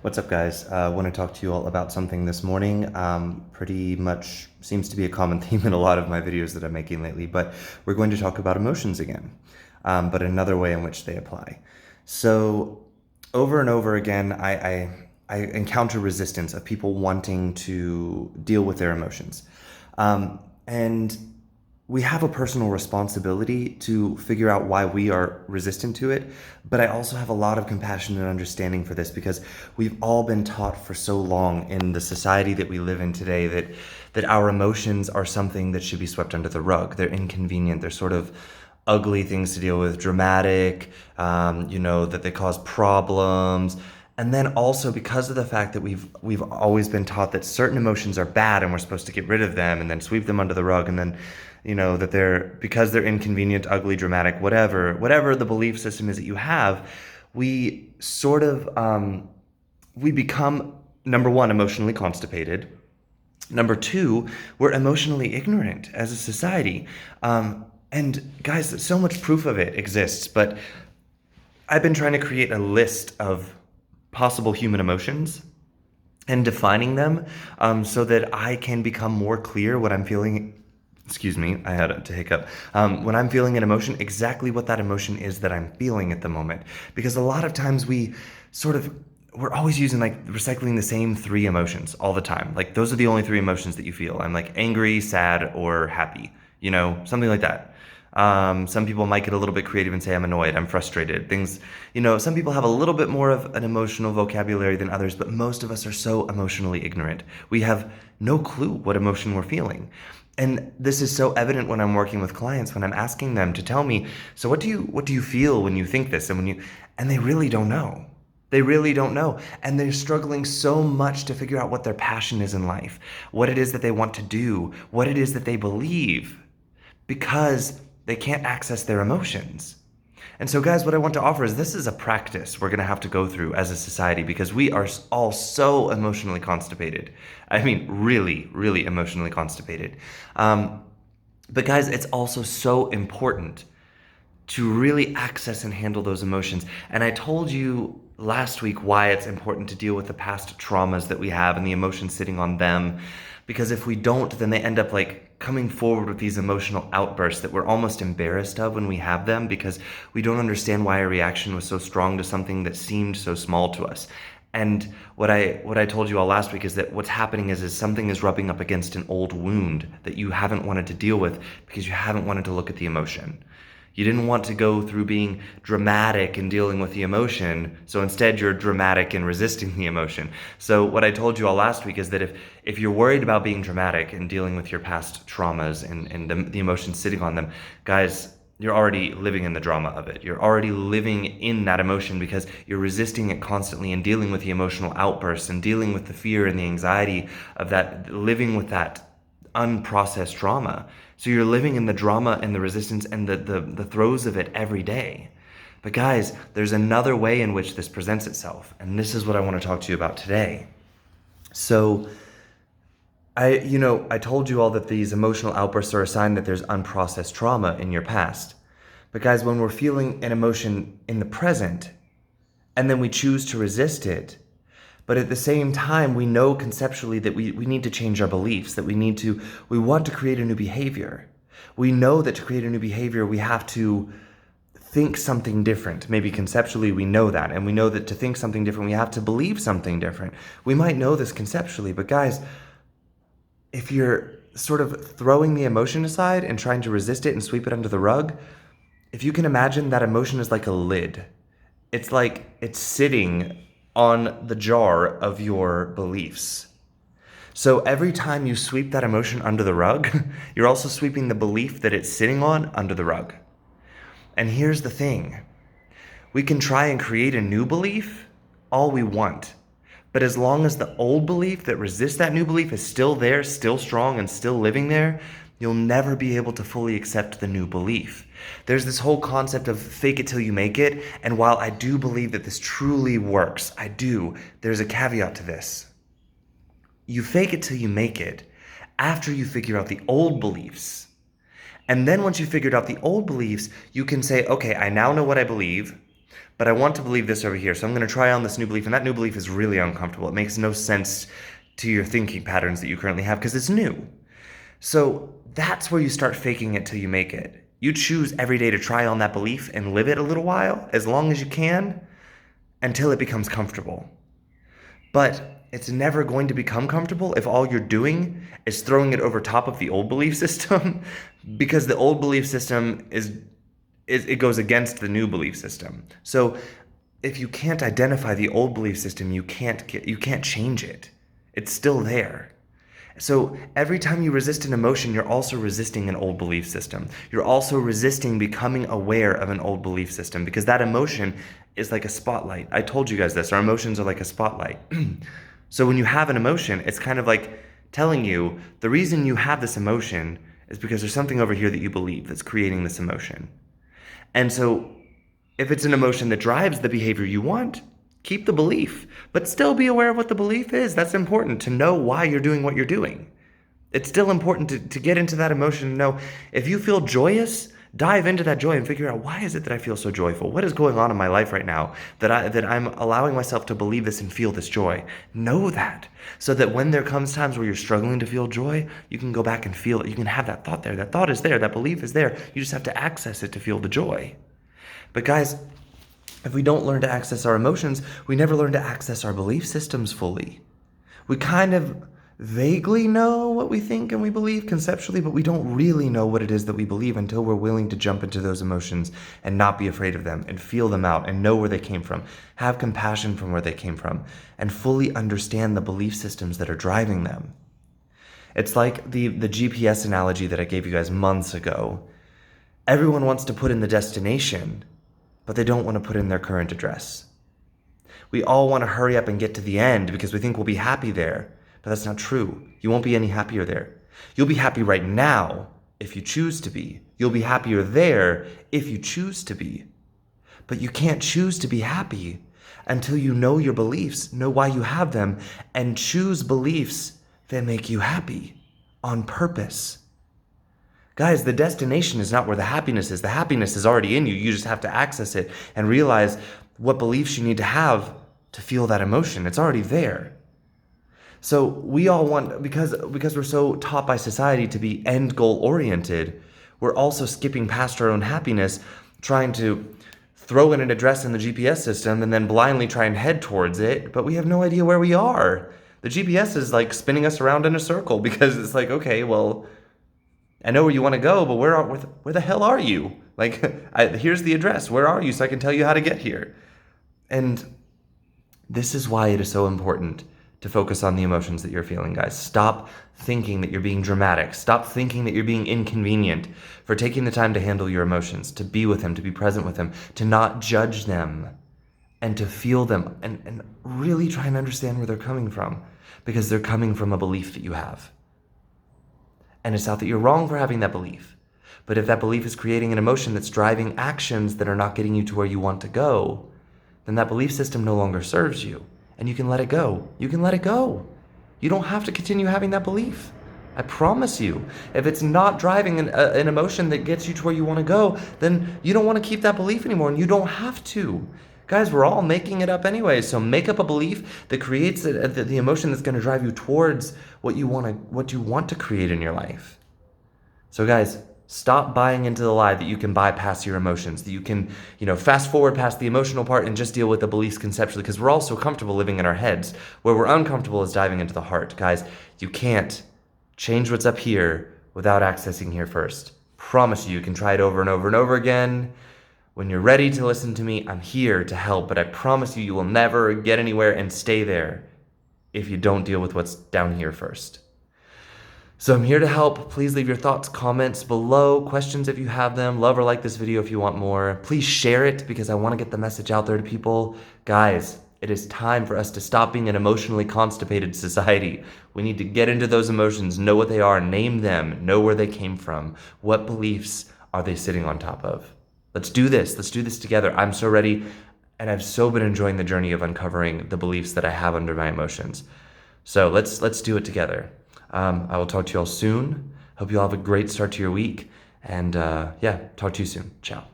What's up, guys? I want to talk to you all about something this morning. Pretty much seems to be a common theme in a lot of my videos that I'm making lately, but we're going to talk about emotions again, but another way in which they apply. So, over and over again, I encounter resistance of people wanting to deal with their emotions. And we have a personal responsibility to figure out why we are resistant to it, but I also have a lot of compassion and understanding for this because we've all been taught for so long in the society that we live in today that our emotions are something that should be swept under the rug. They're inconvenient. They're sort of ugly things to deal with, dramatic, that they cause problems. And then also because of the fact that we've always been taught that certain emotions are bad and we're supposed to get rid of them and then sweep them under the rug, and then that because they're inconvenient, ugly, dramatic, whatever the belief system is that you have, we sort of we become, number one, emotionally constipated. Number two, we're emotionally ignorant as a society. And guys, so much proof of it exists, but I've been trying to create a list of possible human emotions and defining them, so that I can become more clear when I'm feeling. Excuse me, I had to hiccup. When I'm feeling an emotion, exactly what that emotion is that I'm feeling at the moment. Because a lot of times we're always using, like, recycling the same three emotions all the time. Like, those are the only three emotions that you feel. I'm like angry, sad, or happy, something like that. Some people might get a little bit creative and say I'm annoyed, I'm frustrated, things, some people have a little bit more of an emotional vocabulary than others, but most of us are so emotionally ignorant. We have no clue what emotion we're feeling. And this is so evident when I'm working with clients, when I'm asking them to tell me, so what do you feel when you think this? And they really don't know. They really don't know. And they're struggling so much to figure out what their passion is in life, what it is that they want to do, what it is that they believe, because they can't access their emotions. And so, guys, what I want to offer is, this is a practice we're going to have to go through as a society because we are all so emotionally constipated. I mean, really, really emotionally constipated. But guys, it's also so important to really access and handle those emotions. And I told you last week why it's important to deal with the past traumas that we have and the emotions sitting on them. Because if we don't, then they end up like coming forward with these emotional outbursts that we're almost embarrassed of when we have them, because we don't understand why a reaction was so strong to something that seemed so small to us. And what I told you all last week is that what's happening is something is rubbing up against an old wound that you haven't wanted to deal with because you haven't wanted to look at the emotion. You didn't want to go through being dramatic and dealing with the emotion, so instead you're dramatic and resisting the emotion. So what I told you all last week is that if you're worried about being dramatic and dealing with your past traumas and the emotions sitting on them, guys, you're already living in the drama of it. You're already living in that emotion because you're resisting it constantly and dealing with the emotional outbursts and dealing with the fear and the anxiety of that, living with that unprocessed trauma. So you're living in the drama and the resistance and the throes of it every day. But guys, there's another way in which this presents itself, and this is what I want to talk to you about today. So I told you all that these emotional outbursts are a sign that there's unprocessed trauma in your past. But guys, when we're feeling an emotion in the present and then we choose to resist it, but at the same time, we know conceptually that we need to change our beliefs, that we want to create a new behavior. We know that to create a new behavior, we have to think something different. Maybe conceptually we know that, and we know that to think something different, we have to believe something different. We might know this conceptually, but guys, if you're sort of throwing the emotion aside and trying to resist it and sweep it under the rug, if you can imagine that emotion is like a lid. It's like it's sitting on the jar of your beliefs. So every time you sweep that emotion under the rug, you're also sweeping the belief that it's sitting on under the rug. And here's the thing. We can try and create a new belief all we want. But as long as the old belief that resists that new belief is still there, still strong, and still living there, you'll never be able to fully accept the new belief. There's this whole concept of fake it till you make it, and while I do believe that this truly works, there's a caveat to this. You fake it till you make it after you figure out the old beliefs. And then once you figured out the old beliefs, you can say, okay, I now know what I believe. but I want to believe this over here. So I'm going to try on this new belief, and that new belief is really uncomfortable. It makes no sense to your thinking patterns that you currently have because it's new. So that's where you start faking it till you make it. You choose every day to try on that belief and live it a little while, as long as you can, until it becomes comfortable. But it's never going to become comfortable if all you're doing is throwing it over top of the old belief system, because the old belief system it goes against the new belief system. So if you can't identify the old belief system, you can't change it. It's still there. So every time you resist an emotion, you're also resisting an old belief system. You're also resisting becoming aware of an old belief system, because that emotion is like a spotlight. I told you guys this. Our emotions are like a spotlight. So when you have an emotion, it's kind of like telling you the reason you have this emotion is because there's something over here that you believe that's creating this emotion. And so if it's an emotion that drives the behavior you want, keep the belief, but still be aware of what the belief is. That's important to know why you're doing what you're doing. It's still important to get into that emotion and know if you feel joyous, dive into that joy and figure out, why is it that I feel so joyful? What is going on in my life right now that I'm allowing myself to believe this and feel this joy? Know that, so that when there comes times where you're struggling to feel joy, you can go back and feel it. You can have that thought there. That thought is there. That belief is there. You just have to access it to feel the joy. But guys, if we don't learn to access our emotions, we never learn to access our belief systems fully. We kind of vaguely know what we think and we believe conceptually, but we don't really know what it is that we believe until we're willing to jump into those emotions and not be afraid of them and feel them out and know where they came from, have compassion from where they came from, and fully understand the belief systems that are driving them. It's like the GPS analogy that I gave you guys months ago. Everyone wants to put in the destination, but they don't want to put in their current address. We all want to hurry up and get to the end because we think we'll be happy there, but that's not true. You won't be any happier there. You'll be happy right now if you choose to be. You'll be happier there if you choose to be. But you can't choose to be happy until you know your beliefs, know why you have them, and choose beliefs that make you happy on purpose. Guys, the destination is not where the happiness is. The happiness is already in you. You just have to access it and realize what beliefs you need to have to feel that emotion. It's already there. So we all want, because we're so taught by society to be end goal oriented, we're also skipping past our own happiness, trying to throw in an address in the GPS system and then blindly try and head towards it, but we have no idea where we are. The GPS is like spinning us around in a circle because it's like, okay, well, I know where you want to go, but where the hell are you? Like, here's the address. Where are you? So I can tell you how to get here. And this is why it is so important to focus on the emotions that you're feeling, guys. Stop thinking that you're being dramatic. Stop thinking that you're being inconvenient for taking the time to handle your emotions, to be with them, to be present with them, to not judge them, and to feel them, and really try and understand where they're coming from, because they're coming from a belief that you have. And it's not that you're wrong for having that belief. But if that belief is creating an emotion that's driving actions that are not getting you to where you want to go, then that belief system no longer serves you. And you can let it go. You can let it go. You don't have to continue having that belief. I promise you. If it's not driving an emotion that gets you to where you want to go, then you don't want to keep that belief anymore, and you don't have to. Guys, we're all making it up anyway, so make up a belief that creates the emotion that's going to drive you towards what you want to create in your life. So guys, stop buying into the lie that you can bypass your emotions, that you can, fast forward past the emotional part and just deal with the beliefs conceptually, because we're all so comfortable living in our heads. Where we're uncomfortable is diving into the heart. Guys, you can't change what's up here without accessing here first. Promise you can try it over and over and over again. When you're ready to listen to me, I'm here to help, but I promise you will never get anywhere and stay there if you don't deal with what's down here first. So I'm here to help. Please leave your thoughts, comments below, questions if you have them. Love or like this video if you want more. Please share it because I want to get the message out there to people. Guys, it is time for us to stop being an emotionally constipated society. We need to get into those emotions, know what they are, name them, know where they came from. What beliefs are they sitting on top of? Let's do this. Let's do this together. I'm so ready, and I've so been enjoying the journey of uncovering the beliefs that I have under my emotions. So let's do it together. I will talk to you all soon. Hope you all have a great start to your week, and talk to you soon. Ciao.